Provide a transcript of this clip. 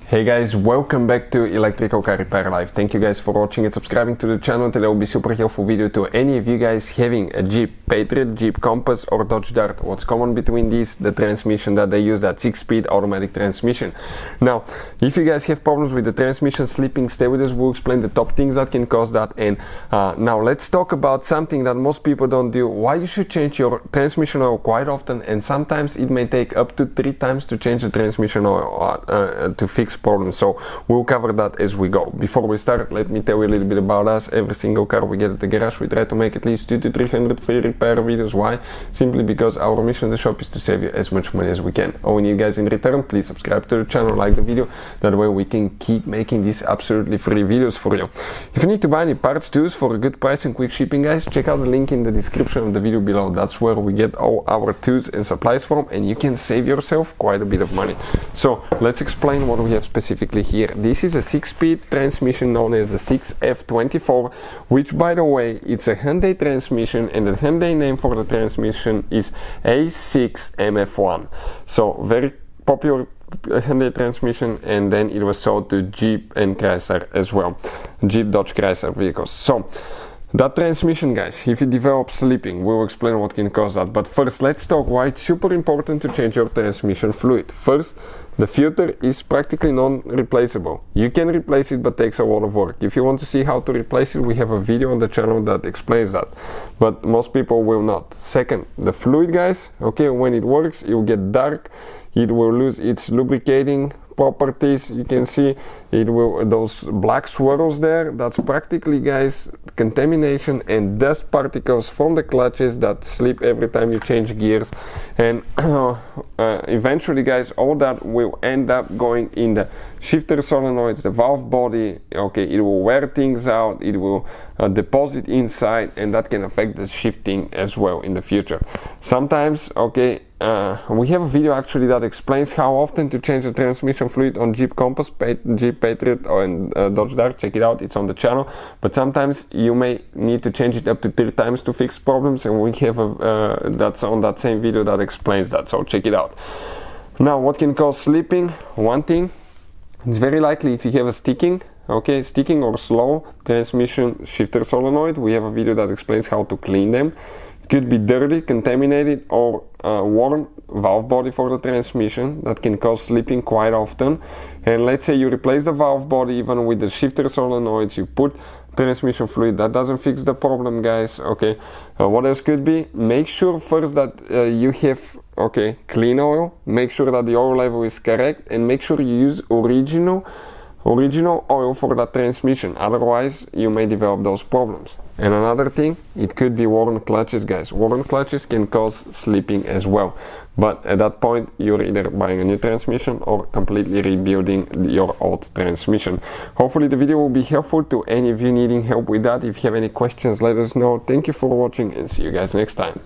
Hey guys, welcome back to Electrical Car Repair Live. Thank you guys for watching and subscribing to the channel. Today will be super helpful video to any of you guys having a Jeep Patriot, Jeep Compass or Dodge Dart. What's common between these? The transmission that they use, that 6-speed automatic transmission. Now, if you guys have problems with the transmission slipping, stay with us. We'll explain the top things that can cause that. And now let's talk about something that most people don't do. Why you should change your transmission oil quite often, and sometimes it may take up to 3 times to change the transmission oil to fix problems. So we'll cover that as we go. Before we start, let me tell you a little bit about us. Every single car we get at the garage, we try to make at least 200 to 300 free repair videos. Why? Simply because our mission in the shop is to save you as much money as we can. All we need, guys, in return, please subscribe to the channel, like the video. That way we can keep making these absolutely free videos for you. If you need to buy any parts, tools for a good price and quick shipping, guys, check out the link in the description of the video below. That's where we get all our tools and supplies from, and you can save yourself quite a bit of money. So let's explain what we have specifically here. This is a 6-speed transmission known as the 6F24, which, by the way, it's a Hyundai transmission, and the Hyundai name for the transmission is A6MF1. So very popular Hyundai transmission, and then it was sold to Jeep and Chrysler as well, Jeep, Dodge, Chrysler vehicles. So that transmission, guys, if it develops slipping, we'll explain what can cause that. But first, let's talk why it's super important to change your transmission fluid. First, the filter is practically non-replaceable. You can replace it, but takes a lot of work. If you want to see how to replace it, we have a video on the channel that explains that. But most people will not. Second, the fluid, guys, okay, when it works, it will get dark. It will lose its lubricating properties. You can see it will, those black swirls there, that's practically, guys, contamination and dust particles from the clutches that slip every time you change gears. And eventually, guys, all that will end up going in the shifter solenoids, the valve body. Okay, it will wear things out, it will deposit inside, and that can affect the shifting as well in the future. Sometimes, okay, we have a video actually that explains how often to change the transmission fluid on Jeep Compass, Jeep Patriot, and Dodge Dart. Check it out, it's on the channel. But sometimes you may need to change it up to 3 times to fix problems, and we have a that's on that same video that explains that, so check it out. Now, what can cause slipping? One thing, it's very likely if you have a sticking or slow transmission shifter solenoid. We have a video that explains how to clean them. It could be dirty, contaminated, or worn valve body for the transmission that can cause slipping quite often. And let's say you replace the valve body even with the shifter solenoids, you put transmission fluid, that doesn't fix the problem, guys. Okay, what else could be? Make sure first that you have clean oil. Make sure that the oil level is correct, and make sure you use original oil for that transmission. Otherwise, you may develop those problems. And another thing, it could be worn clutches, guys. Worn clutches can cause slipping as well. But at that point, you're either buying a new transmission or completely rebuilding your old transmission. Hopefully the video will be helpful to any of you needing help with that. If you have any questions, let us know. Thank you for watching, and see you guys next time.